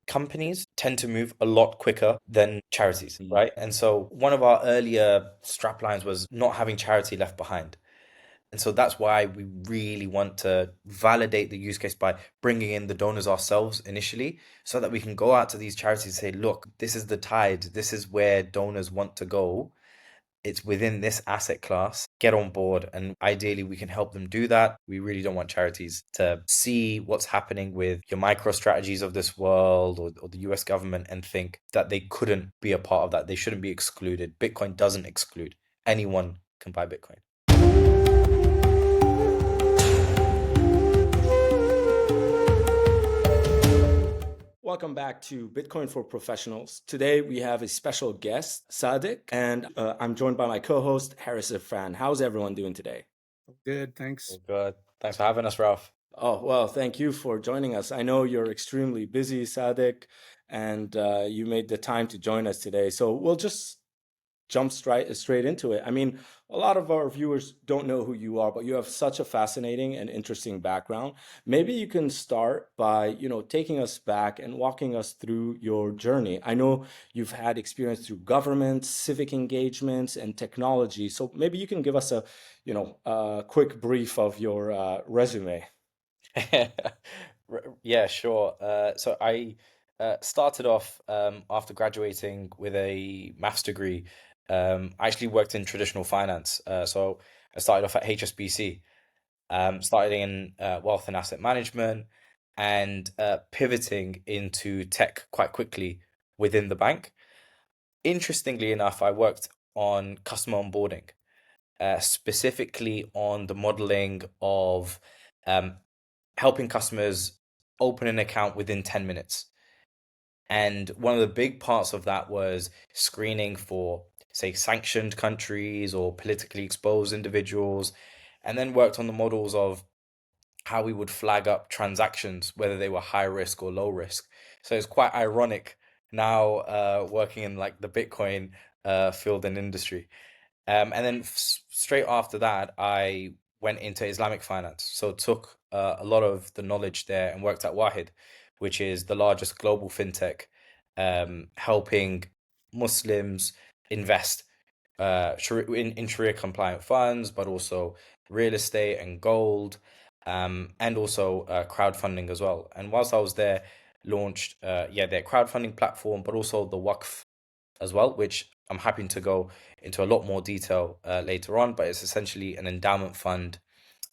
companies tend to move a lot quicker than charities, right? And so one of our earlier strap lines was not having charity left behind. And so that's why we really want to validate the use case by bringing in the donors ourselves initially so that we can go out to these charities and say, look, this is the tide, this is where donors want to go. It's within this asset class. Get on board, and ideally, we can help them do that. We really don't want charities to see what's happening with your micro strategies of this world or the US government and think that they couldn't be a part of that. They shouldn't be excluded. Bitcoin doesn't exclude. Anyone can buy Bitcoin. Welcome back to Bitcoin for Professionals. Today we have a special guest, Sadiq, and I'm joined by my co-host, Harris Ifran. How's everyone doing today? Good, thanks. Good. Thanks for having us, Ralph. Oh, well, thank you for joining us. I know you're extremely busy, Sadiq, and you made the time to join us today. So we'll just jump straight into it. I mean, a lot of our viewers don't know who you are, but you have such a fascinating and interesting background. Maybe you can start by, taking us back and walking us through your journey. I know you've had experience through government, civic engagements, and technology. So maybe you can give us a quick brief of your resume. Yeah, sure. So I started off after graduating with a maths degree. I actually worked in traditional finance. So I started off at HSBC, started in wealth and asset management, and pivoting into tech quite quickly within the bank. Interestingly enough, I worked on customer onboarding, specifically on the modeling of um, helping customers open an account within 10 minutes. And one of the big parts of that was screening for, say, sanctioned countries or politically exposed individuals, and then worked on the models of how we would flag up transactions, whether they were high risk or low risk. So it's quite ironic now working in like the Bitcoin field and industry. And then straight after that, I went into Islamic finance. So took a lot of the knowledge there and worked at Wahid, which is the largest global fintech, helping Muslims invest in Sharia compliant funds, but also real estate and gold, and also crowdfunding as well. And whilst I was there, launched their crowdfunding platform, but also the Waqf as well, which I'm happy to go into a lot more detail later on. But it's essentially an endowment fund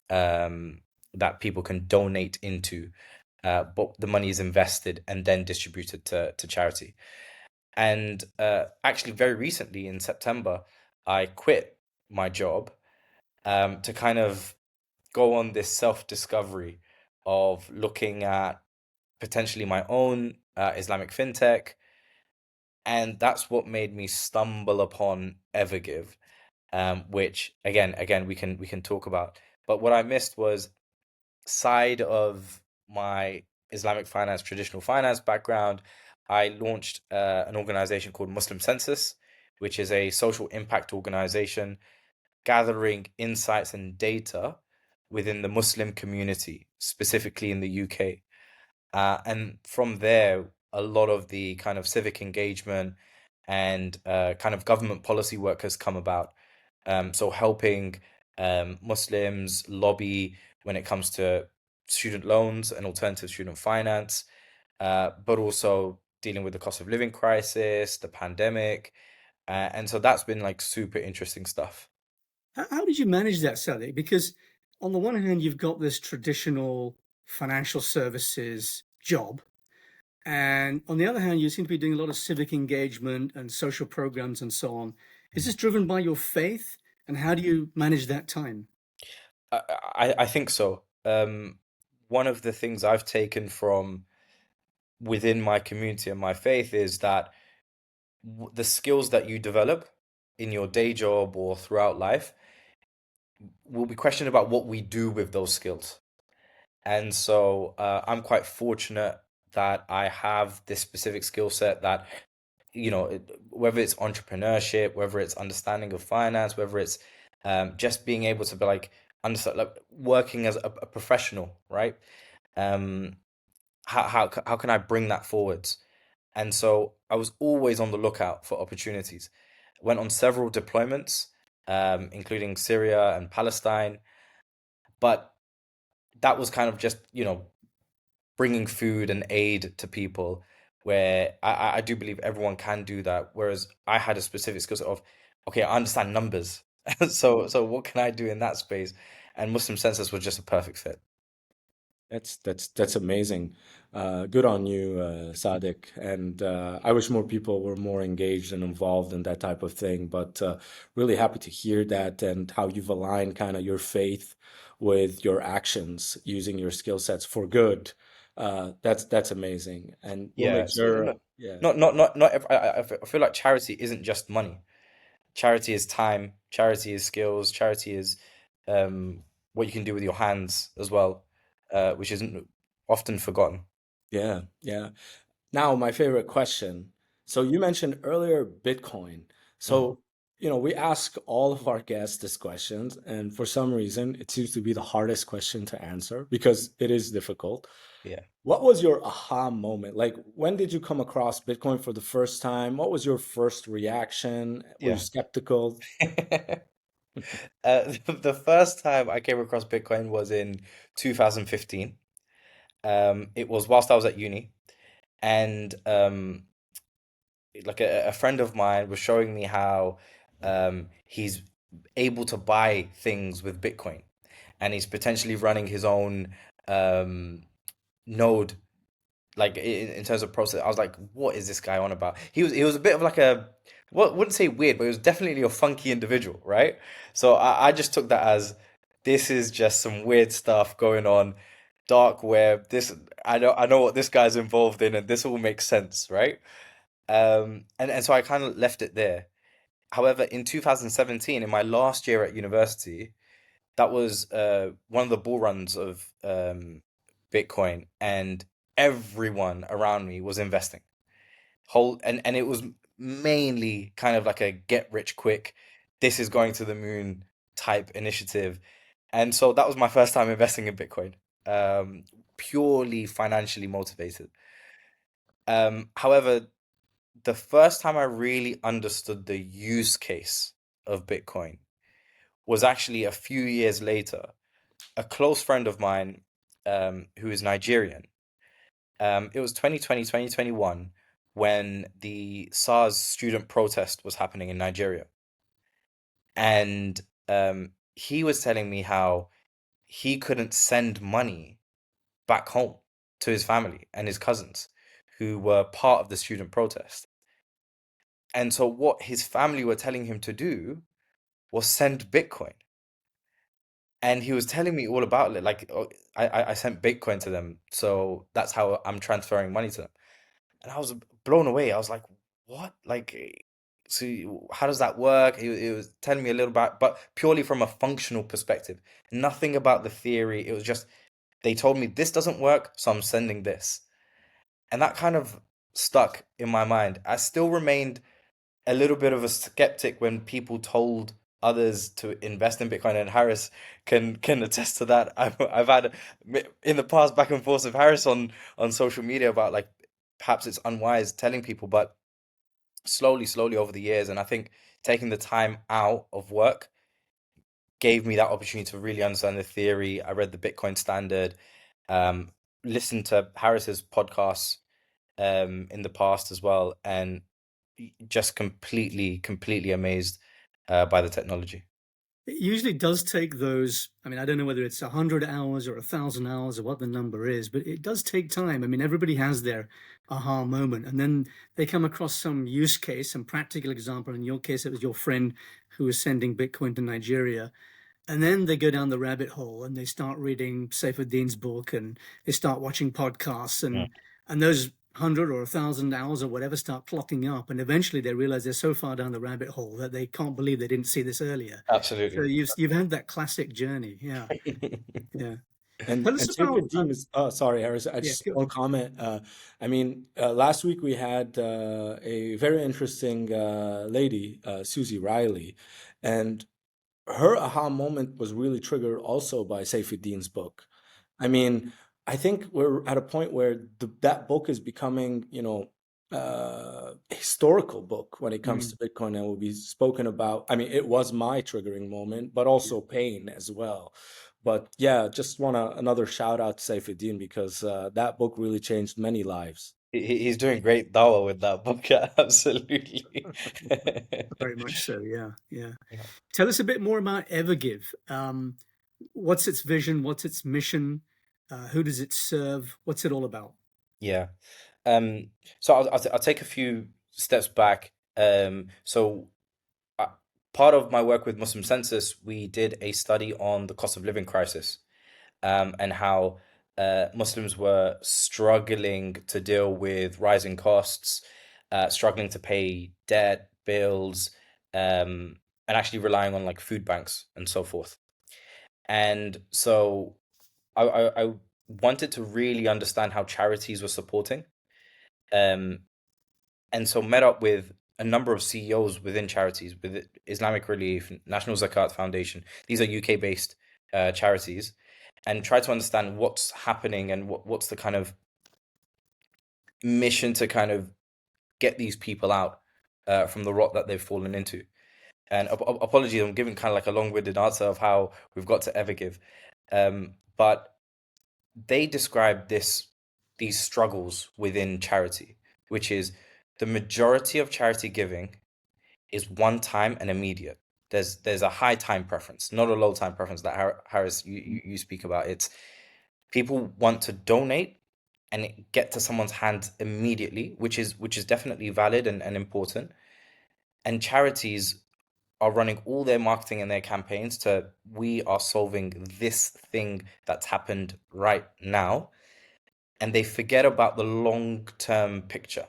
that people can donate into, but the money is invested and then distributed to charity. And actually, very recently in September, I quit my job to kind of go on this self-discovery of looking at potentially my own Islamic fintech, and that's what made me stumble upon Evergive, which again we can talk about. But what I missed was side of my Islamic finance, traditional finance background. I launched an organization called Muslim Census, which is a social impact organization gathering insights and data within the Muslim community, specifically in the UK. And from there, a lot of the kind of civic engagement and kind of government policy work has come about. So helping Muslims lobby when it comes to student loans and alternative student finance, but also dealing with the cost of living crisis, the pandemic. And so that's been like super interesting stuff. How did you manage that, Sadiq? Because on the one hand, you've got this traditional financial services job, and on the other hand, you seem to be doing a lot of civic engagement and social programs and so on. Is this driven by your faith, and how do you manage that time? I think so. One of the things I've taken from within my community and my faith is that the skills that you develop in your day job or throughout life will be questioned about what we do with those skills. And so I'm quite fortunate that I have this specific skill set that, whether it's entrepreneurship, whether it's understanding of finance, whether it's just being able to be like, understand, like working as a professional, right? Um, how can I bring that forwards? And so I was always on the lookout for opportunities. Went on several deployments, including Syria and Palestine, but that was kind of just, bringing food and aid to people, where I do believe everyone can do that. Whereas I had a specific skill set of, okay, I understand numbers. So what can I do in that space? And Muslim Census was just a perfect fit. That's amazing. Good on you, Sadiq. And I wish more people were more engaged and involved in that type of thing. But really happy to hear that and how you've aligned kind of your faith with your actions, using your skill sets for good. That's amazing. And we'll Yeah. make So sure, yeah. I feel like charity isn't just money. Charity is time, charity is skills, charity is um, what you can do with your hands as well, which isn't often forgotten. Yeah, yeah. Now, my favorite question. So you mentioned earlier Bitcoin. Mm, So, we ask all of our guests this question, and for some reason, it seems to be the hardest question to answer because it is difficult. yeah, What was your aha moment? Like, when did you come across Bitcoin for the first time? What was your first reaction? Were you yeah. skeptical? The first time I came across Bitcoin was in 2015. It was whilst I was at uni, and like a friend of mine was showing me how he's able to buy things with Bitcoin, and he's potentially running his own um, node, like in terms of process. I was like, what is this guy on about? He was a bit of like a, well, wouldn't say weird, but he was definitely a funky individual, right? So I just took that as, this is just some weird stuff going on, dark web. This, I know what this guy's involved in, and this all makes sense, right? And so I kind of left it there. However, in 2017, in my last year at university, that was one of the bull runs of Bitcoin, and everyone around me was investing. And it was mainly kind of like a get rich quick, this is going to the moon type initiative. And so that was my first time investing in Bitcoin, um, purely financially motivated. However, the first time I really understood the use case of Bitcoin was actually a few years later. A close friend of mine, who is Nigerian, it was 2020, 2021, when the SARS student protest was happening in Nigeria. And he was telling me how he couldn't send money back home to his family and his cousins who were part of the student protest. And so what his family were telling him to do was send Bitcoin. And he was telling me all about it. Like, oh, I sent Bitcoin to them, so that's how I'm transferring money to them. And I was blown away. I was like, what? Like, so how does that work? He was telling me a little about, but purely from a functional perspective. Nothing about the theory. It was just, they told me this doesn't work, so I'm sending this. And that kind of stuck in my mind. I still remained a little bit of a skeptic when people told others to invest in Bitcoin, and Harris can attest to that. I've had in the past back and forth with Harris on social media about, like, perhaps it's unwise telling people, but slowly over the years, and I think taking the time out of work gave me that opportunity to really understand the theory. I read the Bitcoin Standard, um, listened to Harris's podcasts in the past as well, and just completely amazed by the technology. It usually does take those. I mean, I don't know whether it's 100 hours or 1,000 hours or what the number is, but it does take time. I mean, everybody has their aha moment, and then they come across some use case, some practical example. In your case, it was your friend who was sending Bitcoin to Nigeria. And then they go down the rabbit hole and they start reading Saifuddin's book and they start watching podcasts, Mm, and those 100 or 1,000 hours or whatever start clocking up, and eventually they realize they're so far down the rabbit hole that they can't believe they didn't see this earlier. So absolutely. you've had that classic journey. Yeah. Yeah. And Tell us and about Saifuddin is, oh, sorry, Harris. I yeah, just go. one comment. I mean, last week we had a very interesting lady, Susie Riley, and her aha moment was really triggered also by Saifuddin's book. I mean, I think we're at a point where that book is becoming, historical book when it comes Mm. to Bitcoin and will be spoken about. I mean, it was my triggering moment, but also pain as well. But yeah, just want another shout out to Saifuddin because that book really changed many lives. He's doing great dawah with that book. Absolutely. Very much so. Yeah. Yeah. Yeah. Tell us a bit more about Evergive. What's its vision? What's its mission? Who does it serve? What's it all about? Yeah. Um, so I'll take a few steps back. Uh, Part of my work with Muslim Census, we did a study on the cost of living crisis, and how Muslims were struggling to deal with rising costs, struggling to pay debt, bills, and actually relying on like food banks and so forth. And so I wanted to really understand how charities were supporting. Um, and so met up with a number of CEOs within charities, with Islamic Relief, National Zakat Foundation. These are UK based charities, and try to understand what's happening and what's the kind of mission to kind of get these people out from the rot that they've fallen into. And apologies, I'm giving kind of like a long-winded answer of how we've got to Evergive, but they describe these struggles within charity, which is the majority of charity giving is one time and immediate. There's a high time preference, not a low time preference that Harris you speak about. It's people want to donate and get to someone's hands immediately, which is definitely valid and important. And charities are running all their marketing and their campaigns to we are solving this thing that's happened right now, and they forget about the long term picture.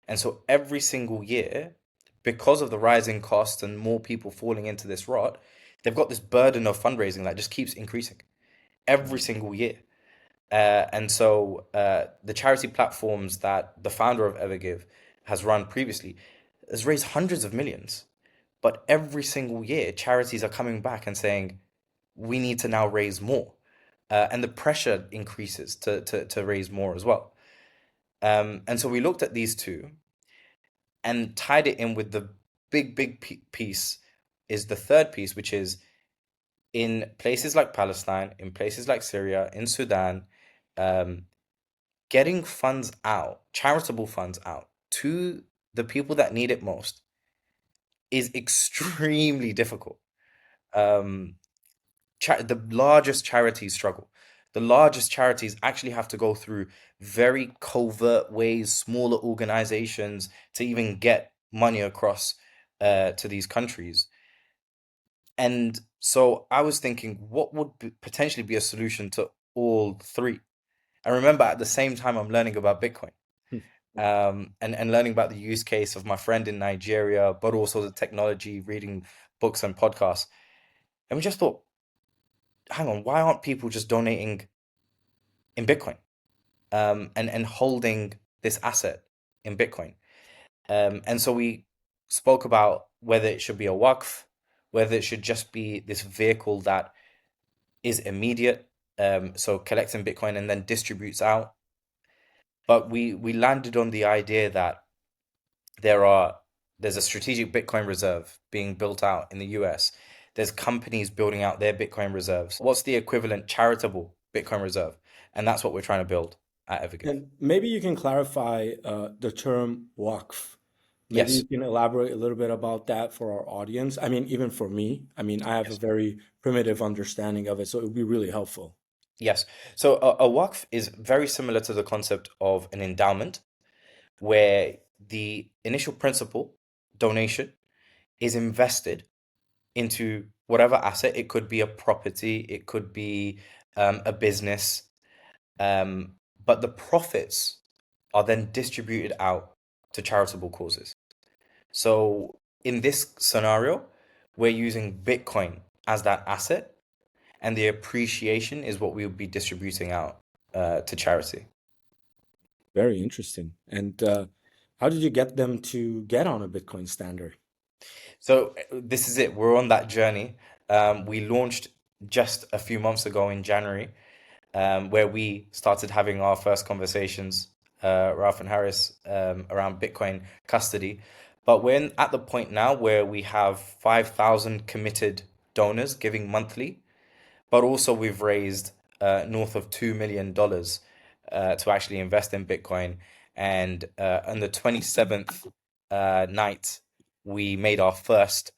And so every single year, because of the rising costs and more people falling into this rot, they've got this burden of fundraising that just keeps increasing every single year. And so the charity platforms that the founder of Evergive has run previously has raised hundreds of millions. But every single year, charities are coming back and saying, we need to now raise more. And the pressure increases to raise more as well. And so we looked at these two and tied it in with the big piece is the third piece, which is in places like Palestine, in places like Syria, in Sudan, um, getting funds out, charitable funds out to the people that need it most is extremely difficult. Um, the largest charities struggle. The largest charities actually have to go through very covert ways, smaller organizations to even get money across to these countries. And so I was thinking, what would potentially be a solution to all three? I remember at the same time I'm learning about Bitcoin, and learning about the use case of my friend in Nigeria, but also the technology, reading books and podcasts. And we just thought, hang on, why aren't people just donating in Bitcoin, and holding this asset in Bitcoin? And so we spoke about whether it should be a Waqf, whether it should just be this vehicle that is immediate, so collecting Bitcoin and then distributes out. But we landed on the idea that there are there's a strategic Bitcoin reserve being built out in the US. There's companies building out their Bitcoin reserves. What's the equivalent charitable Bitcoin reserve? And that's what we're trying to build at Evergive. And maybe you can clarify the term Waqf. Maybe you Yes, can elaborate a little bit about that for our audience. I mean, even for me, I mean, I have a yes, very primitive understanding of it, so it would be really helpful. yes. So a Waqf is very similar to the concept of an endowment, where the initial principal donation is invested into whatever asset. It could be a property, it could be a business, um, but the profits are then distributed out to charitable causes. So in this scenario, we're using Bitcoin as that asset, and the appreciation is what we would be distributing out to charity. Very interesting. And how did you get them to get on a Bitcoin standard? So this is it. We're on that journey. We launched just a few months ago in January, where we started having our first conversations. Ralph and Harris, around Bitcoin custody. But we're at the point now where we have 5,000 committed donors giving monthly, but also we've raised north of $2 million to actually invest in Bitcoin. And on the 27th night, we made our first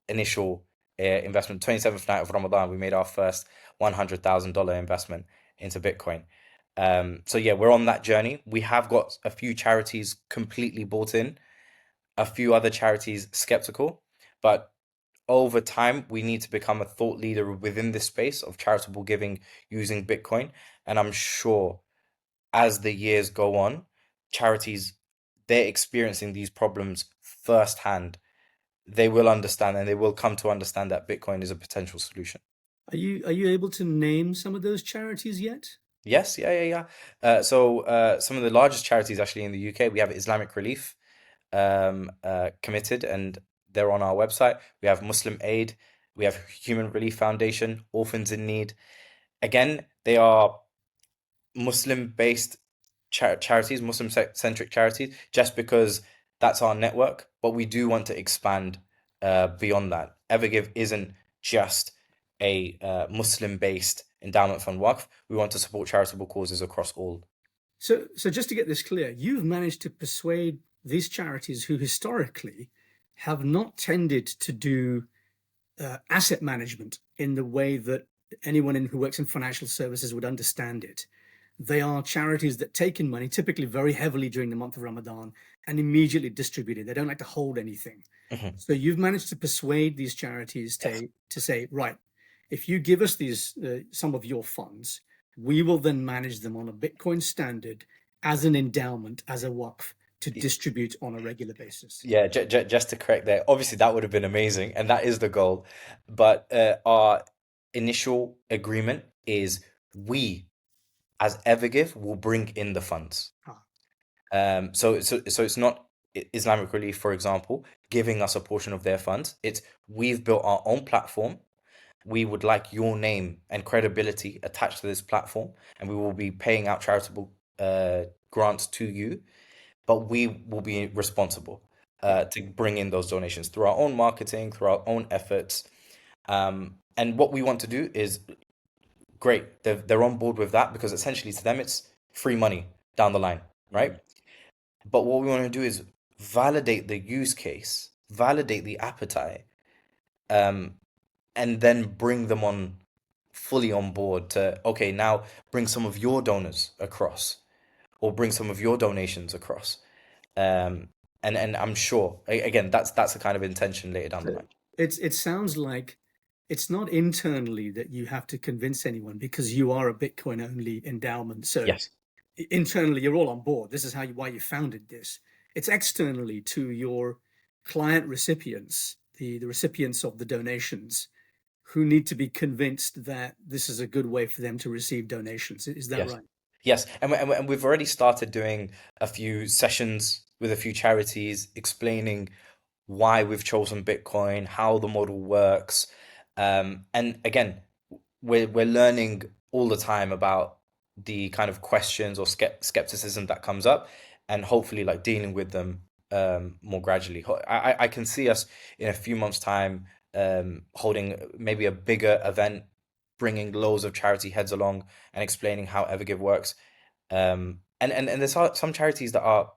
initial investment. 27th night of Ramadan, we made our first $100,000 investment into Bitcoin. So yeah, we're on that journey. We have got a few charities completely bought in, a few other charities skeptical, but over time we need to become a thought leader within this space of charitable giving using Bitcoin. And I'm sure as the years go on, charities, they're experiencing these problems firsthand. They will understand and they will come to understand that Bitcoin is a potential solution. Are you able to name some of those charities yet? Yes, yeah, yeah, yeah. Some of the largest charities actually in the UK, we have Islamic Relief, committed, and they're on our website. We have Muslim Aid, we have Human Relief Foundation, Orphans in Need. Again, they are Muslim-based charities, Muslim-centric charities, just because that's our network. But we do want to expand beyond that. Evergive isn't just a Muslim-based endowment fund Waqf. We want to support charitable causes across all. So just to get this clear, you've managed to persuade these charities who historically have not tended to do asset management in the way that anyone who works in financial services would understand it. They are charities that take in money, typically very heavily during the month of Ramadan, and immediately distribute it. They don't like to hold anything. Mhm. So you've managed to persuade these charities Yes. to say, right, if you give us these some of your funds, we will then manage them on a Bitcoin standard as an endowment, as a Waqf to distribute on a regular basis. Yeah, just to correct there, obviously that would have been amazing, and that is the goal. But our initial agreement is we, as Evergive, will bring in the funds. Ah, So it's not Islamic Relief, for example, giving us a portion of their funds. It's we've built our own platform. We would like your name and credibility attached to this platform, and we will be paying out charitable grants to you, but we will be responsible right. to bring in those donations through our own marketing, through our own efforts. And what we want to do is great. They're on board with that because essentially to them it's free money down the line, right? Mhm. But what we want to do is validate the use case, validate the appetite, um, and then bring them on fully on board to, okay, now bring some of your donors across or bring some of your donations across. Um, and I'm sure again that's the kind of intention later down the So line. it sounds like it's not internally that you have to convince anyone because you are a Bitcoin only endowment. So Yes, internally you're all on board. This is why you founded this. It's externally to your client recipients, the recipients of the donations, who need to be convinced that this is a good way for them to receive donations. Is that yes, right? yes. And we've already started doing a few sessions with a few charities explaining why we've chosen Bitcoin, how the model works. And again, we're learning all the time about the kind of questions or skepticism that comes up, and hopefully like dealing with them more gradually. I can see us in a few months' time holding maybe a bigger event, bringing loads of charity heads along and explaining how Evergive works. And there's some charities that are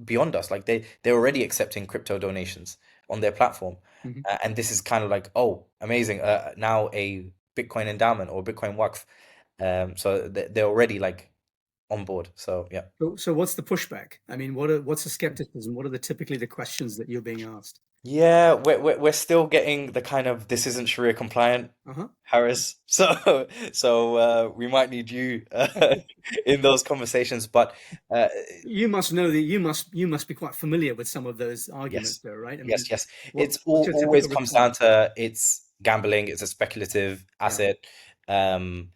beyond us. Like they're already accepting crypto donations on their platform, Mhm. and this is kind of like, oh, amazing! Now a Bitcoin endowment or Bitcoin Waqf. So they're already like on board. So yeah. So what's the pushback? I mean, what's the skepticism? What are typically the questions that you're being asked? Yeah, we're still getting the kind of this isn't Sharia compliant, Uh-huh. Harris. So we might need you in those conversations. But uh, You must know that you must be quite familiar with some of those arguments, yes, though, right? I mean, yes, yes. what It's what's your always typical comes down response? to it's gambling. It's a speculative Yeah. asset. Um,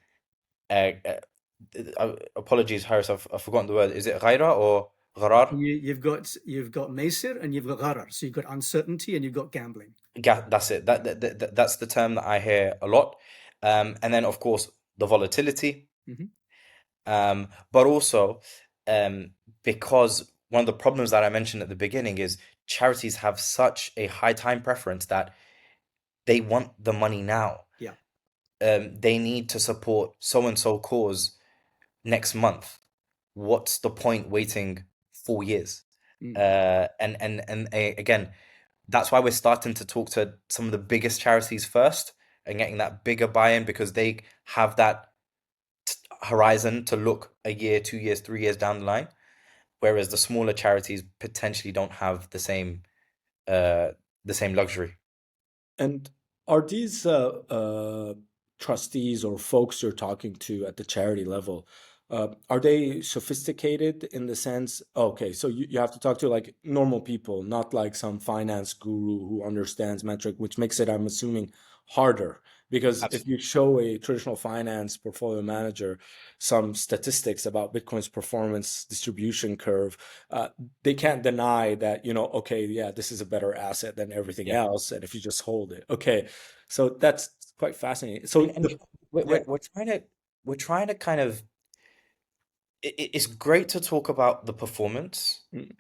Apologies, Harris. I've forgotten the word. Is it ghaira or gharar? You've got Macer and you've got Gharar. So you've got uncertainty and you've got gambling. That's it. That's the term that I hear a lot. And then of course the volatility. Hmm. But also, um, because one of the problems that I mentioned at the beginning is charities have such a high time preference that they want the money now. Yeah. They need to support so and so cause next month. What's the point waiting 4 years? Mm. Again, that's why we're starting to talk to some of the biggest charities first and getting that bigger buy-in, because they have that horizon to look a year, 2 years, 3 years down the line, whereas the smaller charities potentially don't have uh, the same luxury. And are these trustees or folks you're talking to at the charity level, are they sophisticated in the sense, okay, so you have to talk to like normal people, not like some finance guru who understands metric, which makes it, I'm assuming, harder. Because if Absolutely. you show a traditional finance portfolio manager some statistics about Bitcoin's performance distribution curve, uh, they can't deny that, okay, yeah, this is a better asset than everything Yeah. else. And if you just hold it, okay. So that's quite fascinating. And So and we're, yeah, we're, we're trying to we're trying to kind of it's great to talk about the performance. mm,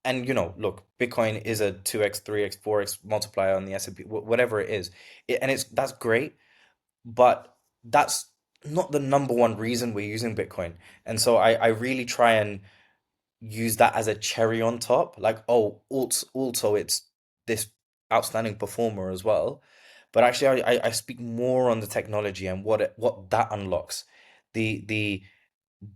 And look, Bitcoin is a 2x, 3x, 4x multiplier on the S&P, whatever it is. That's great, but that's not the number one reason we're using Bitcoin. And so I really try and use that as a cherry on top. Like, oh, also it's this outstanding performer as well. But actually, I speak more on the technology and what that unlocks. The the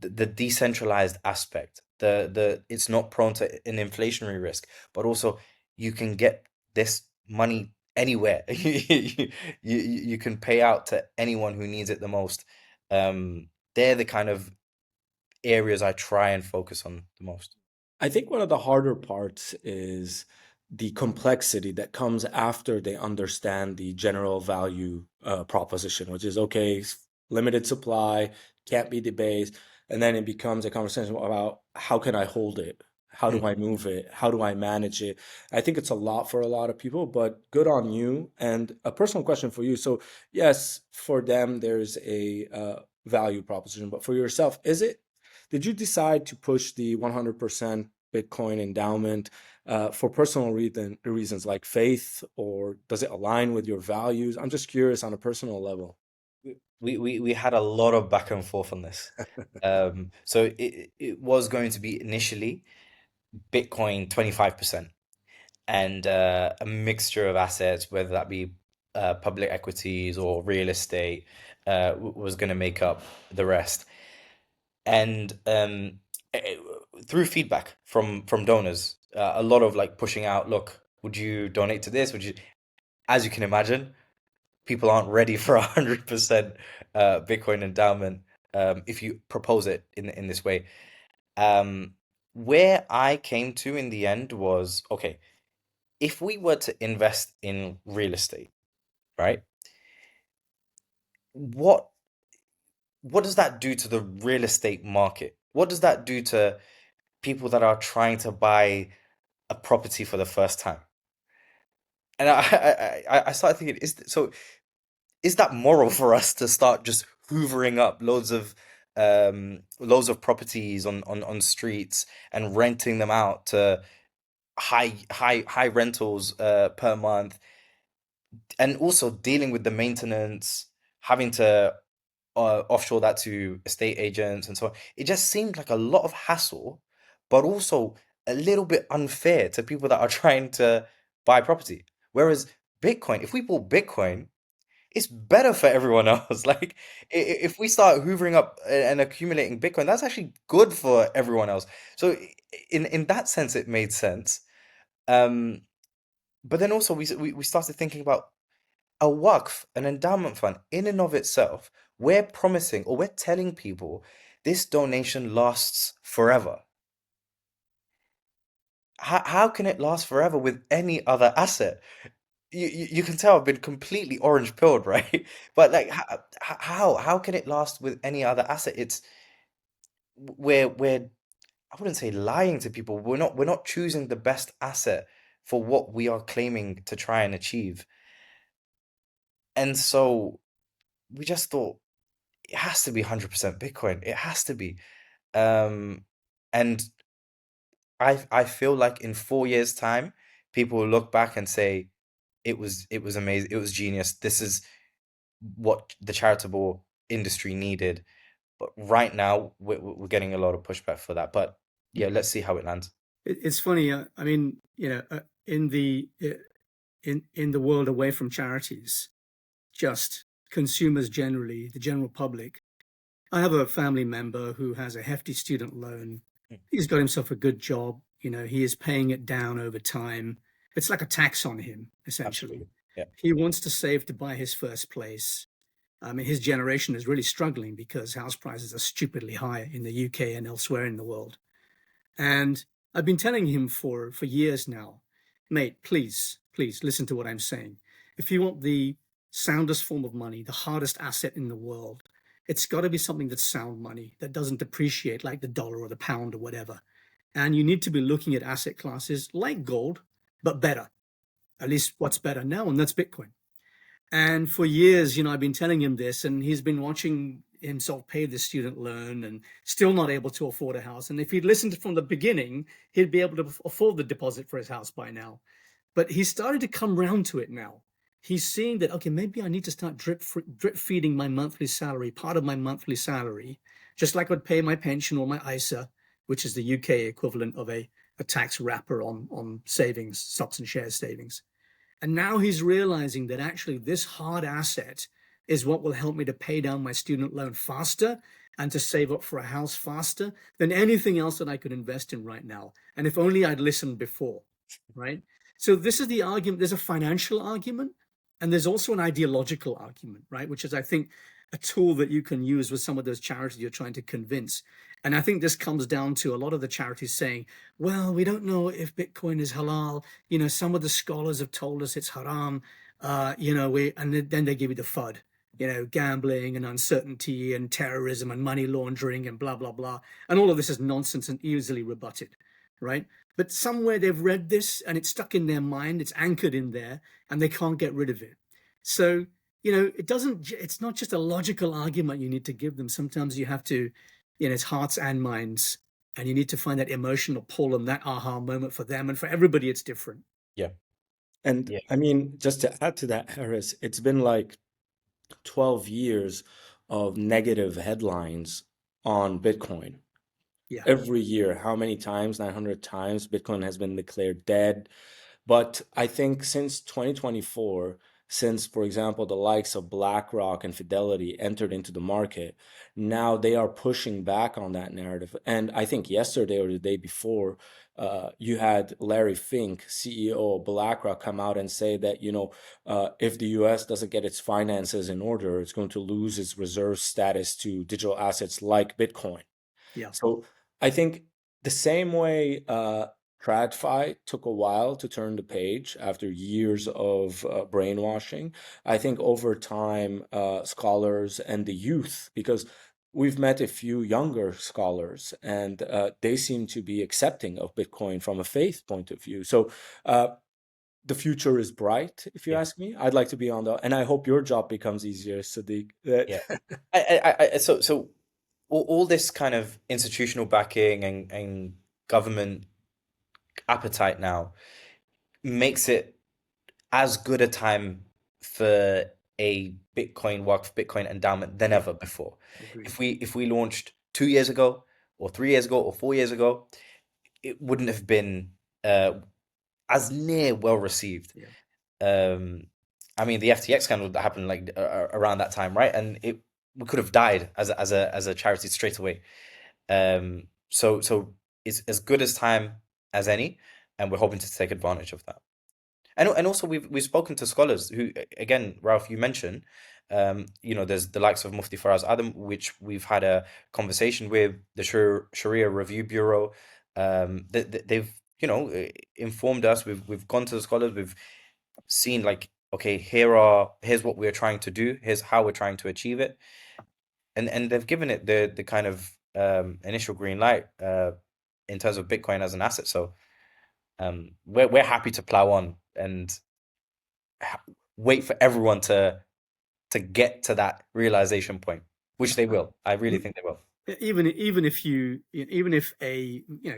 the decentralized aspect, the it's not prone to an inflationary risk, but also you can get this money anywhere. You can pay out to anyone who needs it the most. They're the kind of areas I try and focus on the most. I think one of the harder parts is the complexity that comes after they understand the general value proposition, which is okay, limited supply, can't be debased. And then it becomes a conversation about how can I hold it? How do Mm. I move it? How do I manage it? I think it's a lot for a lot of people, but good on you. And a personal question for you. So, yes, for them, there's a value proposition, but for yourself, did you decide to push the 100% Bitcoin endowment for personal reasons like faith, or does it align with your values? I'm just curious on a personal level. We had a lot of back and forth on this. So it was going to be initially Bitcoin 25%, and a mixture of assets, whether that be public equities or real estate, was going to make up the rest. And eh, through feedback from donors, a lot of like pushing out, look, would you donate to this? Would you? As you can imagine, people aren't ready for 100% Bitcoin endowment if you propose it in this way. Um, where I came to in the end was, okay, if we were to invest in real estate, right? What what does that do to the real estate market? What does that do to people that are trying to buy a property for the first time? And I started thinking, is that moral for us to start just hoovering up loads of properties on streets and renting them out to high rentals per month, and also dealing with the maintenance, having to offshore that to estate agents and so on. It just seemed like a lot of hassle, but also a little bit unfair to people that are trying to buy property. Whereas Bitcoin, if we bought Bitcoin, it's better for everyone else. Like, if we start hoovering up and accumulating Bitcoin, that's actually good for everyone else. So in that sense, it made sense. Um, but then also we started thinking about a Waqf, an endowment fund, in and of itself. We're promising, or we're telling people, this donation lasts forever. How can it last forever with any other asset? You can tell I've been completely orange pilled, right? But like, how can it last with any other asset? It's we're I wouldn't say lying to people. We're not choosing the best asset for what we are claiming to try and achieve. And so we just thought it has to be 100% Bitcoin. It has to be. Um, and I feel like in 4 years' time, people will look back and say it was amazing, it was genius. This is what the charitable industry needed. But right now, we're getting a lot of pushback for that. But yeah, let's see how it lands. It's funny. I mean, in the world away from charities, just consumers generally, the general public. I have a family member who has a hefty student loan. Mm. He's got himself a good job. He is paying it down over time. It's like a tax on him, essentially. Absolutely. Yeah. He wants to save to buy his first place. I mean, his generation is really struggling because house prices are stupidly high in the UK and elsewhere in the world. And I've been telling him for years now, mate, please listen to what I'm saying. If you want the soundest form of money, the hardest asset in the world, it's got to be something that's sound money that doesn't depreciate like the dollar or the pound or whatever. And you need to be looking at asset classes like gold, but better. At least what's better now, and that's Bitcoin. And for years, I've been telling him this, and he's been watching himself pay the student loan and still not able to afford a house. And if he'd listened from the beginning, he'd be able to afford the deposit for his house by now. But he's started to come round to it now. He's seeing that, okay, maybe I need to start drip feeding my monthly salary, part of my monthly salary, just like I would pay my pension or my ISA, which is the UK equivalent of a tax wrapper on savings, stocks and shares savings. And now he's realizing that actually this hard asset is what will help me to pay down my student loan faster and to save up for a house faster than anything else that I could invest in right now. And if only I'd listened before, right? So this is the argument. There's a financial argument and there's also an ideological argument, right? Which is, I think, a tool that you can use with some of those charities you're trying to convince. And I think this comes down to a lot of the charities saying, well, we don't know if Bitcoin is halal. Some of the scholars have told us it's haram. And then they give you the FUD, gambling and uncertainty and terrorism and money laundering and blah, blah, blah. And all of this is nonsense and easily rebutted, right? But somewhere they've read this and it's stuck in their mind, it's anchored in there, and they can't get rid of it. So, it's not just a logical argument you need to give them. Sometimes you have to, it's hearts and minds, and you need to find that emotional pull and that aha moment for them. And for everybody, it's different. Yeah. And Yeah. I mean, just to add to that, Harris, it's been like 12 years of negative headlines on Bitcoin. Yeah. Every year, how many times? 900 times Bitcoin has been declared dead. But I think since 2024, since, for example, the likes of BlackRock and Fidelity entered into the market, now they are pushing back on that narrative. And I think yesterday or the day before, you had Larry Fink, CEO of BlackRock, come out and say that, if the US doesn't get its finances in order, it's going to lose its reserve status to digital assets like Bitcoin. Yeah. So I think the same way TradFi took a while to turn the page after years of brainwashing, I think over time, scholars and the youth, because we've met a few younger scholars and they seem to be accepting of Bitcoin from a faith point of view. So the future is bright, if you Yeah. ask me. I'd like to be on the, and I hope your job becomes easier, Sadiq. Yeah. So all this kind of institutional backing and government appetite now makes it as good a time for a Bitcoin Waqf, Bitcoin endowment than ever before. Agreed. If we launched 2 years ago, or 3 years ago, or 4 years ago, it wouldn't have been as near well received. Yeah. I mean, the FTX scandal that happened like around that time, right? And we could have died as a charity straight away. So it's as good as time as any, and we're hoping to take advantage of that. And also we've spoken to scholars who, again, Ralph, you mentioned, there's the likes of Mufti Faraz Adam, which we've had a conversation with the Sharia Review Bureau. They've informed us. We've gone to the scholars. We've seen like, okay, here's what we're trying to do. Here's how we're trying to achieve it, and they've given it the kind of initial green light in terms of Bitcoin as an asset. So we're happy to plow on and wait for everyone to get to that realization point, which they will. I really think they will. Even if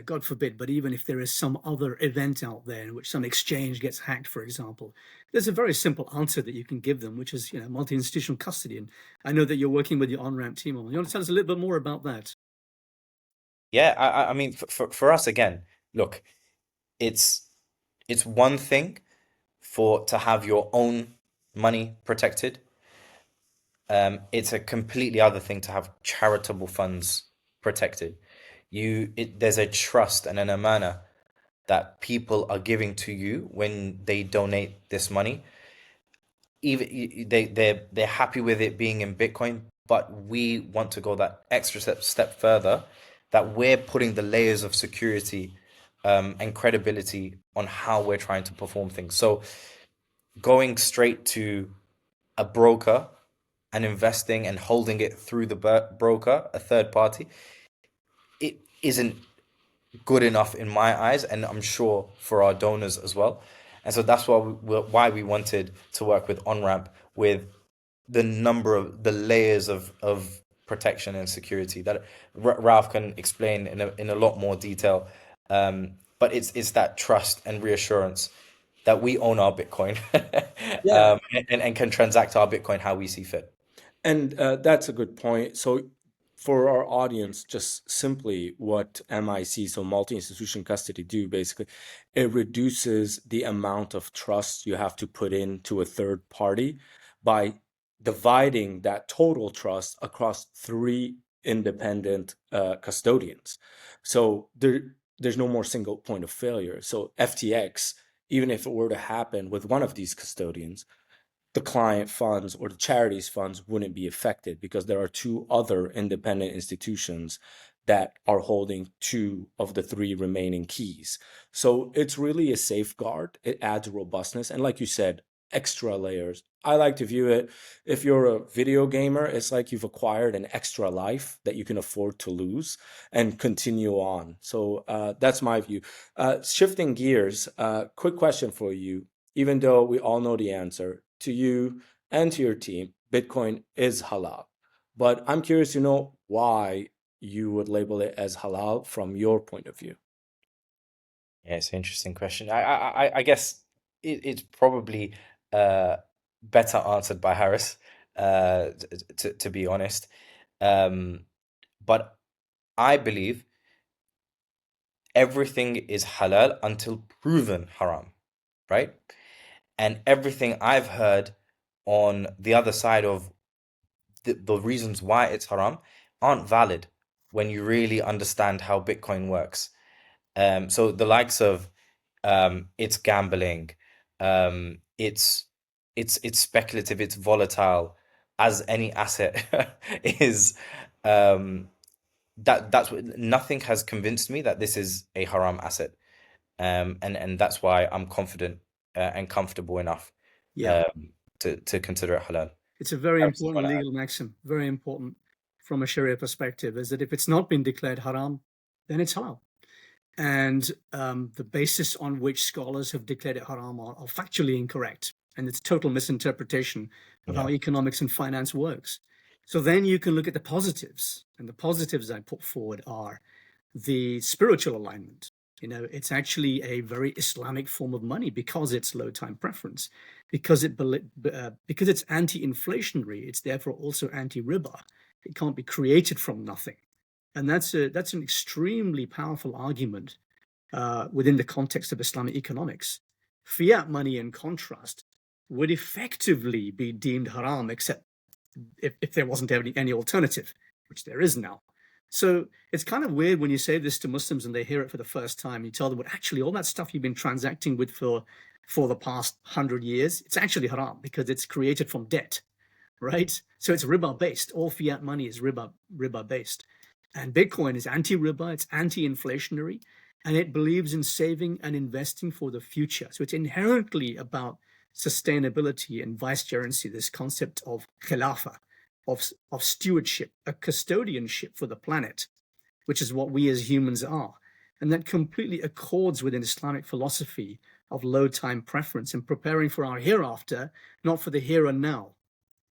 God forbid, but even if there is some other event out there in which some exchange gets hacked, for example, there's a very simple answer that you can give them, which is multi-institutional custody. And I know that you're working with your on-ramp team on. You want to tell us a little bit more about that? Yeah, I mean, for us again, look, it's one thing to have your own money protected. It's a completely other thing to have charitable funds protected. There's a trust and an amana that people are giving to you when they donate this money. Even they're happy with it being in Bitcoin, but we want to go that extra step further, that we're putting the layers of security and credibility on how we're trying to perform things. So going straight to a broker and investing and holding it through the broker, a third party, it isn't good enough in my eyes, and I'm sure for our donors as well. And so that's why we wanted to work with OnRamp, with the number of the layers of protection and security that Ralph can explain in a lot more detail. But it's that trust and reassurance that we own our Bitcoin, Yeah. and can transact our Bitcoin how we see fit. And that's a good point. So, for our audience, just simply what MIC, so multi-institution custody, do basically, it reduces the amount of trust you have to put into a third party by dividing that total trust across three independent custodians. So there's no more single point of failure. So FTX, even if it were to happen with one of these custodians, the client funds or the charities funds wouldn't be affected because there are two other independent institutions that are holding two of the three remaining keys. So it's really a safeguard. It adds robustness. And like you said, extra layers. I like to view it, if you're a video gamer, it's like you've acquired an extra life that you can afford to lose and continue on. So that's my view. Shifting gears, quick question for you. Even though we all know the answer, to you and to your team, Bitcoin is halal. But I'm curious to know why you would label it as halal from your point of view. Yeah, it's an interesting question. I guess it's probably uh, better answered by Harris, to be honest. Um, but I believe everything is halal until proven haram, right? And everything I've heard on the other side of the reasons why it's haram aren't valid when you really understand how Bitcoin works. So the likes of it's gambling, it's it's speculative, it's volatile, as any asset is. Um, that's what, nothing has convinced me that this is a haram asset, and that's why I'm confident and comfortable enough Yeah, to consider it halal. it's a very Harrison, you important wanna add? legal maxim, very important from a Sharia perspective, is that if it's not been declared haram, then it's halal. And the basis on which scholars have declared it haram are factually incorrect. And it's total misinterpretation of how Yeah, economics and finance works. So then you can look at the positives. And the positives I put forward are the spiritual alignment. It's actually a very Islamic form of money because it's low time preference, because because it's anti-inflationary. It's therefore also anti-riba. It can't be created from nothing, and that's an extremely powerful argument within the context of Islamic economics. Fiat money, in contrast, would effectively be deemed haram, except if there wasn't any alternative, which there is now. So it's kind of weird when you say this to Muslims and they hear it for the first time. You tell them, well, actually, all that stuff you've been transacting with for the past 100 years, it's actually haram because it's created from debt, right? So it's riba based. All fiat money is riba based. And Bitcoin is anti-riba, it's anti-inflationary, and it believes in saving and investing for the future. So it's inherently about sustainability and vicegerency, this concept of khilafah, of stewardship, a custodianship for the planet, which is what we as humans are. And that completely accords with an Islamic philosophy of low time preference and preparing for our hereafter, not for the here and now.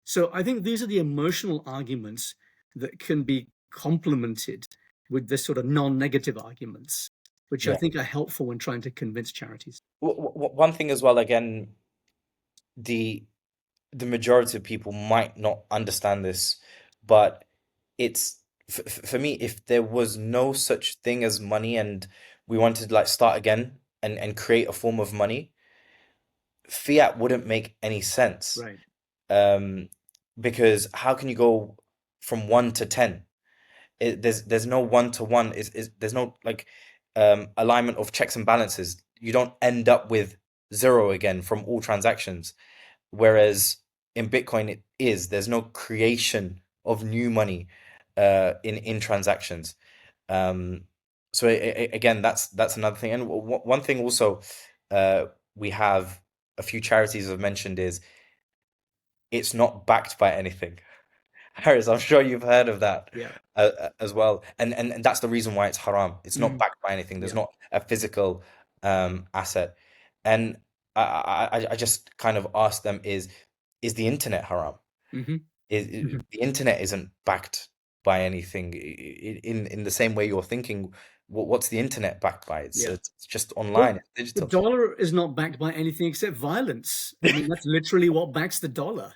So I think these are the emotional arguments that can be complemented with this sort of non-negative arguments, which I Yeah. think are helpful when trying to convince charities. One thing as well, again, the the majority of people might not understand this, but it's for me, if there was no such thing as money and we wanted to like start again and create a form of money, fiat wouldn't make any sense. Right. Um, because how can you go from 1 to 10? There's no 1 to 1. Is there's no like alignment of checks and balances. You don't end up with zero again from all transactions. Whereas in Bitcoin, it is. There's no creation of new money in transactions. Um, so again, that's another thing. And one thing also uh, we have a few charities have mentioned is it's not backed by anything. Harris, I'm sure you've heard of that Yeah. as well. And that's the reason why it's haram. It's not Mhm. backed by anything. There's Yeah. not a physical asset. And I just kind of asked them is the internet haram? Hmm. The internet isn't backed by anything in the same way you're thinking. What's the internet backed by? Yeah. It's just Well, online, it's the digital. dollar is not backed by anything except violence. I mean, that's literally what backs the dollar.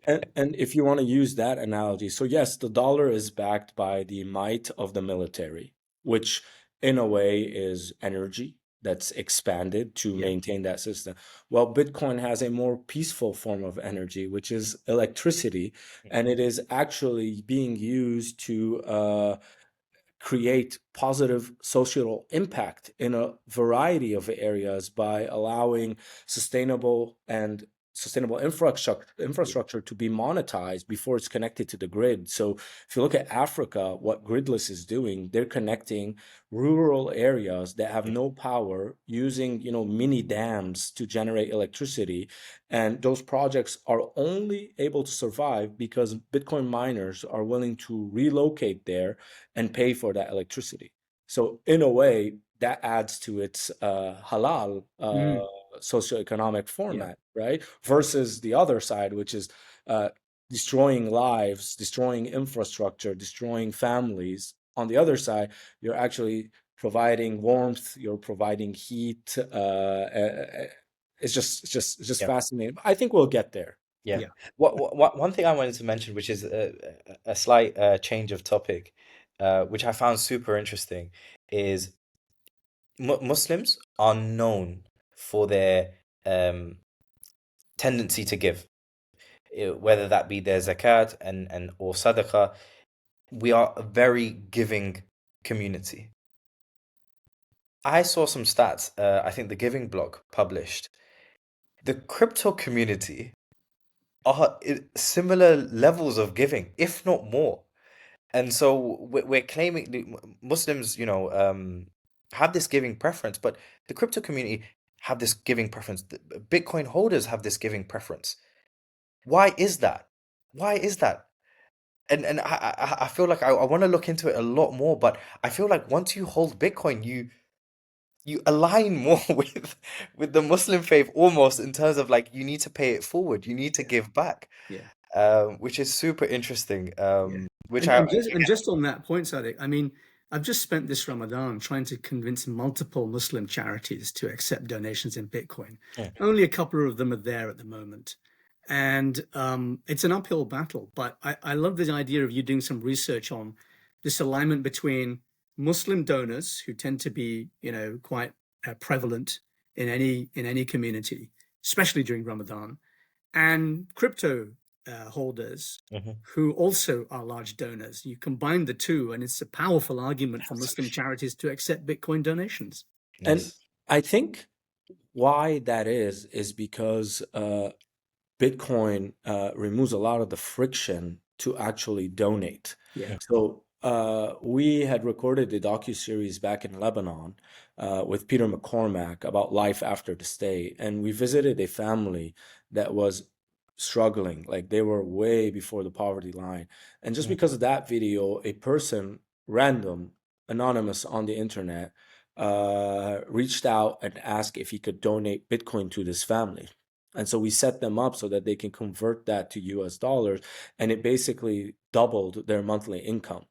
And if you want to use that analogy, so yes, the dollar is backed by the might of the military, which in a way is energy that's expanded to Yeah. maintain that system. Well, Bitcoin has a more peaceful form of energy, which is electricity, and it is actually being used to create positive social impact in a variety of areas by allowing sustainable infrastructure to be monetized before it's connected to the grid. So if you look at Africa, what Gridless is doing, they're connecting rural areas that have no power using, mini dams to generate electricity. And those projects are only able to survive because Bitcoin miners are willing to relocate there and pay for that electricity. So in a way, that adds to its halal Mm. socioeconomic Yeah. format, right? Versus the other side, which is destroying lives, destroying infrastructure, destroying families. On the other side, you're actually providing warmth, you're providing heat. It's just Yeah. fascinating. I think we'll get there. Yeah. Yeah. One thing I wanted to mention, which is a slight change of topic, which I found super interesting, is Muslims are known for their tendency to give, whether that be their zakat and or sadaqah. We are a very giving community. I saw some stats. I think the Giving blog published the crypto community are similar levels of giving, if not more. And so we're claiming Muslims, have this giving preference, but the crypto community have this giving preference. The Bitcoin holders have this giving preference. Why is that? Why is that? And I feel like I want to look into it a lot more, but I feel like once you hold Bitcoin, you align more with the Muslim faith almost in terms of like you need to pay it forward, you need to give back, Yeah. which is super interesting. Yeah. Which And I and just on that point, Sadiq, I mean, I've just spent this Ramadan trying to convince multiple Muslim charities to accept donations in Bitcoin. yeah, Only a couple of them are there at the moment. And it's an uphill battle, but I love the idea of you doing some research on this alignment between Muslim donors who tend to be, quite prevalent in any community, especially during Ramadan, and crypto holders mhm. who also are large donors. You combine the two, and it's a powerful argument for Muslim charities to accept Bitcoin donations. And Yes. I think why that is because Bitcoin removes a lot of the friction to actually donate. Yeah. Mm, So we had recorded a docu-series back in Lebanon with Peter McCormack about life after the state, and we visited a family that was struggling, like they were way before the poverty line. And just mm, because of that video, a person, random, anonymous on the internet, reached out and asked if he could donate Bitcoin to this family. And so we set them up so that they can convert that to US dollars, and it basically doubled their monthly income.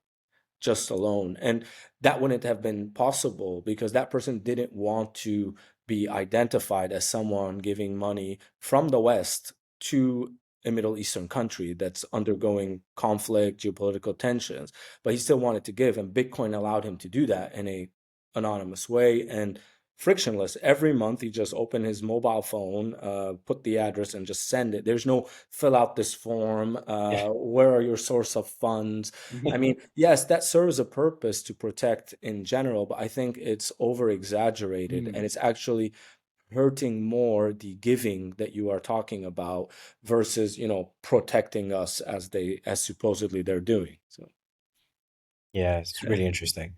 just alone. And that wouldn't have been possible because that person didn't want to be identified as someone giving money from the West to a Middle Eastern country that's undergoing conflict, geopolitical tensions, but he still wanted to give, and Bitcoin allowed him to do that in a anonymous way and frictionless. Every month, he just opened his mobile phone, put the address, and just send it. There's no fill out this form. Yeah. Where are your source of funds? I mean, yes, that serves a purpose to protect in general, but I think it's over exaggerated, and it's actually hurting more the giving that you are talking about versus, protecting us as supposedly they're doing. So Yeah, it's really interesting.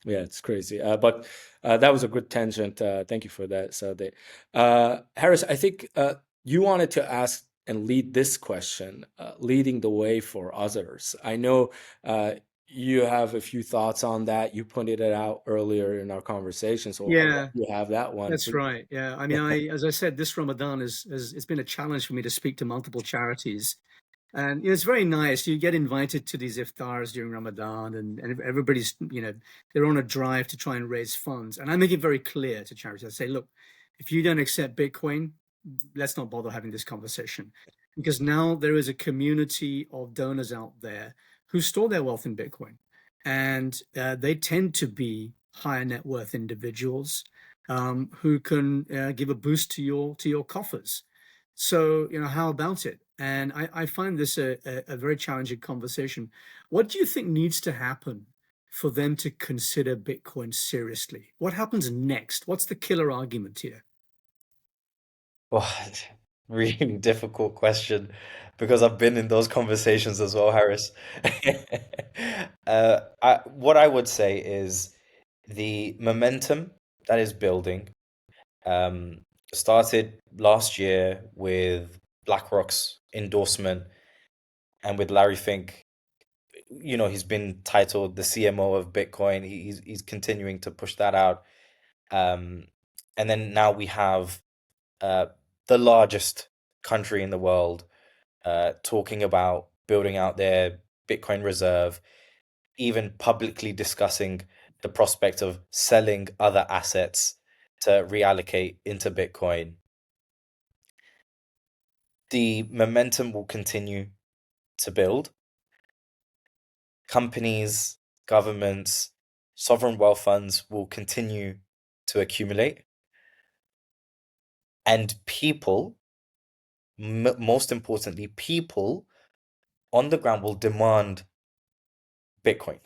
yeah, it's crazy. But that was a good tangent. Thank you for that, Sade. Harris, I think you wanted to ask and lead this question, leading the way for others. I know you have a few thoughts on that. You pointed it out earlier in our conversation, so I'll let Yeah, you have that one. that's right. Yeah. I mean, as I said, this Ramadan it's been a challenge for me to speak to multiple charities. And it's very nice. You get invited to these iftars during Ramadan, and everybody's, they're on a drive to try and raise funds. And I make it very clear to charities. I say, look, if you don't accept Bitcoin, let's not bother having this conversation. Because now there is a community of donors out there who store their wealth in Bitcoin. And they tend to be higher net worth individuals who can give a boost to your coffers. So, how about it? And I find this a very challenging conversation. What do you think needs to happen for them to consider Bitcoin seriously? What happens next? What's the killer argument here? Well, really difficult question because I've been in those conversations as well, Harris. What I would say is the momentum that is building um, started last year with BlackRock's endorsement and with Larry Fink. He's been titled the CMO of Bitcoin. He's continuing to push that out. Um, and then now we have uh, the largest country in the world talking about building out their Bitcoin reserve, even publicly discussing the prospect of selling other assets to reallocate into Bitcoin. The momentum will continue to build. Companies, governments, sovereign wealth funds will continue to accumulate. And people, most importantly, people on the ground will demand Bitcoin.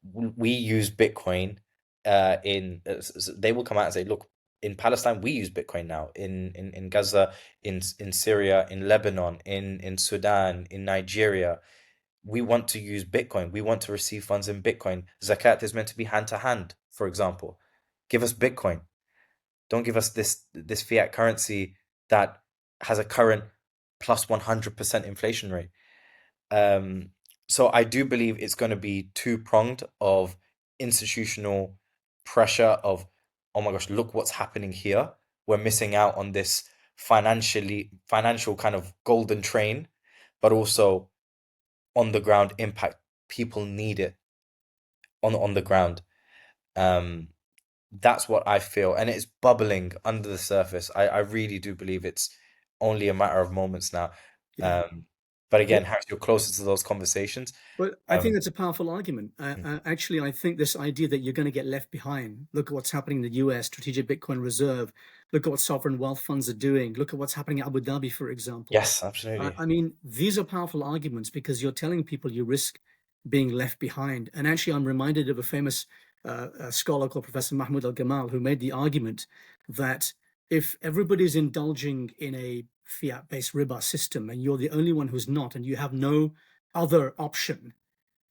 We use Bitcoin they will come out and say, look, in Palestine we use Bitcoin now. In Gaza, in Syria, in Lebanon, in Sudan, in Nigeria, we want to use Bitcoin. We want to receive funds in Bitcoin. Zakat is meant to be hand to hand, for example. Give us Bitcoin. Don't give us this fiat currency that has a current plus 100% inflation rate. Um, so I do believe it's going to be two-pronged of institutional pressure of, oh my gosh, look what's happening here. We're missing out on this financial kind of golden train, but also on the ground impact. People need it on the ground. Um, that's what I feel, and it's bubbling under the surface. I really do believe it's only a matter of moments now. Yeah. But again, Well, Harris, you're closer to those conversations. well, I think Um, that's a powerful argument. mm, Actually, I think this idea that you're going to get left behind. Look at what's happening in the US, Strategic Bitcoin Reserve. Look at what sovereign wealth funds are doing. Look at what's happening in Abu Dhabi, for example. yes, absolutely. I mean, these are powerful arguments because you're telling people you risk being left behind. And actually, I'm reminded of a famous scholar called Professor Mahmoud Al-Gamal, who made the argument that if everybody's indulging in a fiat-based riba system and you're the only one who's not, and you have no other option,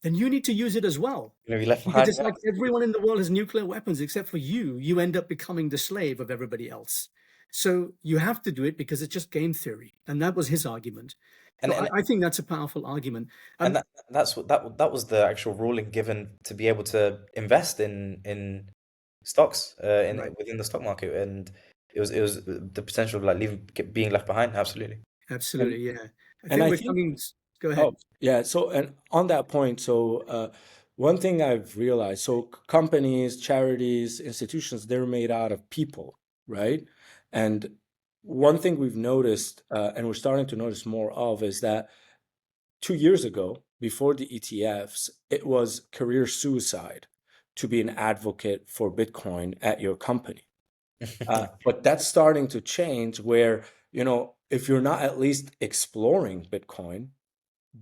then you need to use it as well. You're gonna be left Because behind. it's Yeah, like absolutely. everyone in the world has nuclear weapons except for you. You end up becoming the slave of everybody else. So you have to do it because it's just game theory. And that was his argument. And So and I think that's a powerful argument. and Um, that's what that was the actual ruling given to be able to invest in stocks in right, within the stock market, and it was the potential of like being left behind. Absolutely. And absolutely, yeah. I and think I we're think coming. Go Oh, ahead. yeah. So, and on that point, so one thing I've realized, so companies, charities, institutions, they're made out of people, right? And one thing we've noticed, and we're starting to notice more of, is that 2 years ago, before the ETFs, it was career suicide to be an advocate for Bitcoin at your company. But that's starting to change where, if you're not at least exploring Bitcoin,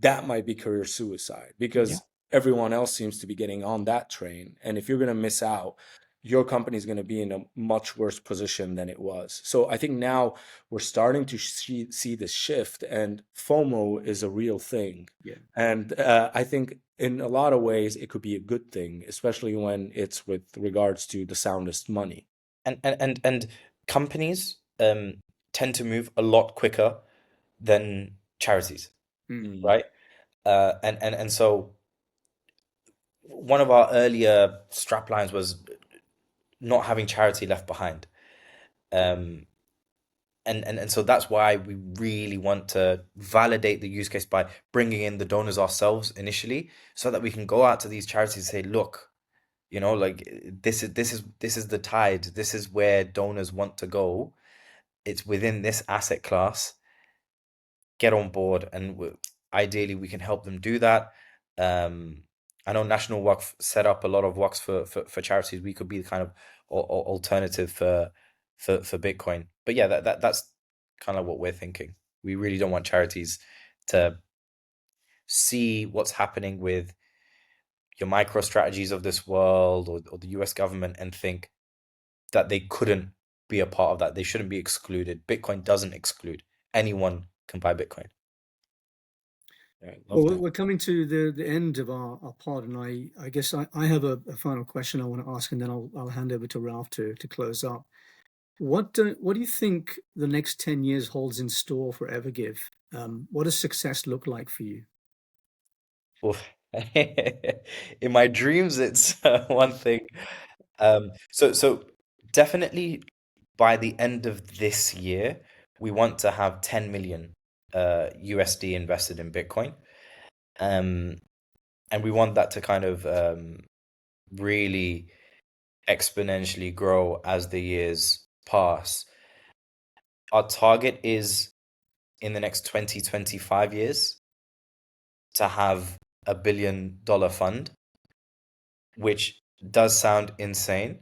that might be career suicide Yeah. because everyone else seems to be getting on that train. And if you're going to miss out, your company is going to be in a much worse position than it was. So I think now we're starting to see this shift, and FOMO is a real thing. Yeah. And I think in a lot of ways it could be a good thing, especially when it's with regards to the soundest money. And companies tend to move a lot quicker than charities, Mm. right? And so one of our earlier strap lines was not having charity left behind. Um, and so that's why we really want to validate the use case by bringing in the donors ourselves initially, so that we can go out to these charities and say, look, like this is the tide. This is where donors want to go. It's within this asset class. Get on board, and ideally we can help them do that. Um, I know National Waqf set up a lot of Waqfs for charities. We could be the kind of alternative for Bitcoin. But yeah, that's kind of what we're thinking. We really don't want charities to see what's happening with your micro strategies of this world, or the US government, and think that they couldn't be a part of that. They shouldn't be excluded. Bitcoin doesn't exclude. Anyone can buy Bitcoin. Yeah, I Well, love that. we're coming to the end of our pod, and I guess I have a final question I want to ask, and then I'll hand over to Ralph to close up. What do you think the next 10 years holds in store for Evergive? What does success look like for you? Well, in my dreams, it's one thing. So definitely by the end of this year, we want to have 10 million USD invested in Bitcoin. Um, and we want that to kind of really exponentially grow as the years pass. Our target is in the next 20-25 years to have $1 billion fund, which does sound insane.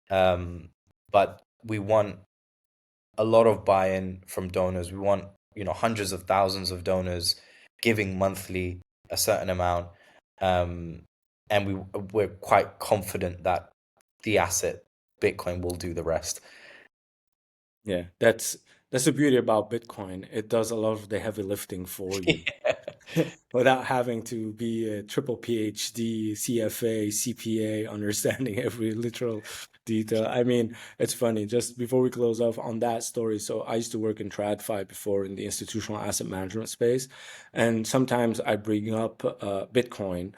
But we want a lot of buy-in from donors. We want, hundreds of thousands of donors giving monthly a certain amount. And we're quite confident that the asset Bitcoin will do the rest. Yeah, that's the beauty about Bitcoin. It does a lot of the heavy lifting for you without having to be a triple PhD, CFA, CPA, understanding every literal detail. I mean, it's funny. Just before we close off on that story, so I used to work in TradFi before in the institutional asset management space, and sometimes I bring up Bitcoin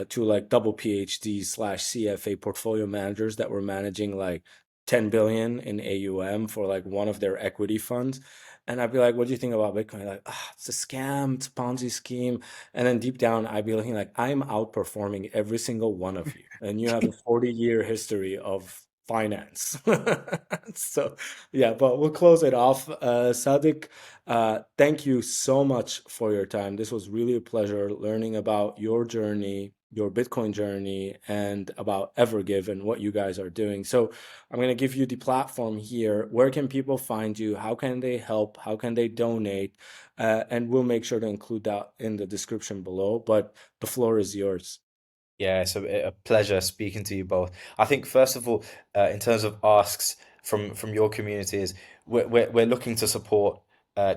to like double PhD slash CFA portfolio managers that were managing like 10 billion in AUM for like one of their equity funds. And I'd be like, what do you think about Bitcoin? Like, it's a scam, it's a Ponzi scheme. And then deep down, I'd be looking like, I'm outperforming every single one of you. And you have a 40-year history of finance. So, yeah, but we'll close it off. Sadiq, thank you so much for your time. This was really a pleasure learning about your journey, your Bitcoin journey, and about Evergive and what you guys are doing. So, I'm going to give you the platform here. Where can people find you? How can they help? How can they donate? And we'll make sure to include that in the description below. But the floor is yours. Yeah, it's a pleasure speaking to you both. I think first of all, in terms of asks from your community, is we're looking to support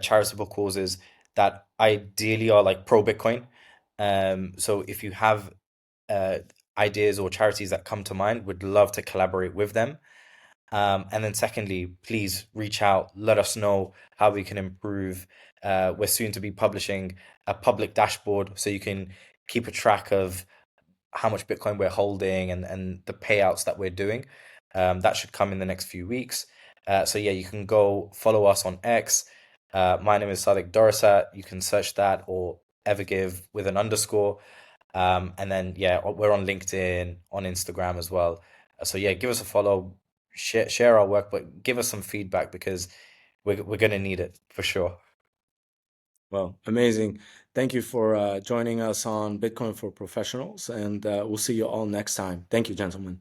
charitable causes that ideally are like pro Bitcoin. So if you have uh, ideas or charities that come to mind, would love to collaborate with them. And then secondly, please reach out, let us know how we can improve. We're soon to be publishing a public dashboard so you can keep a track of how much Bitcoin we're holding, and the payouts that we're doing. That should come in the next few weeks. So yeah, you can go follow us on X. My name is Sadiq Dorasat. You can search that, or Evergive with an underscore. And then yeah, we're on LinkedIn, on Instagram as well. So yeah, give us a follow, share our work, but give us some feedback because we're gonna need it for sure. Well, amazing. Thank you for joining us on Bitcoin for Professionals, and we'll see you all next time. Thank you, gentlemen.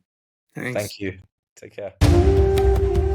Thanks. Thank you. Take care.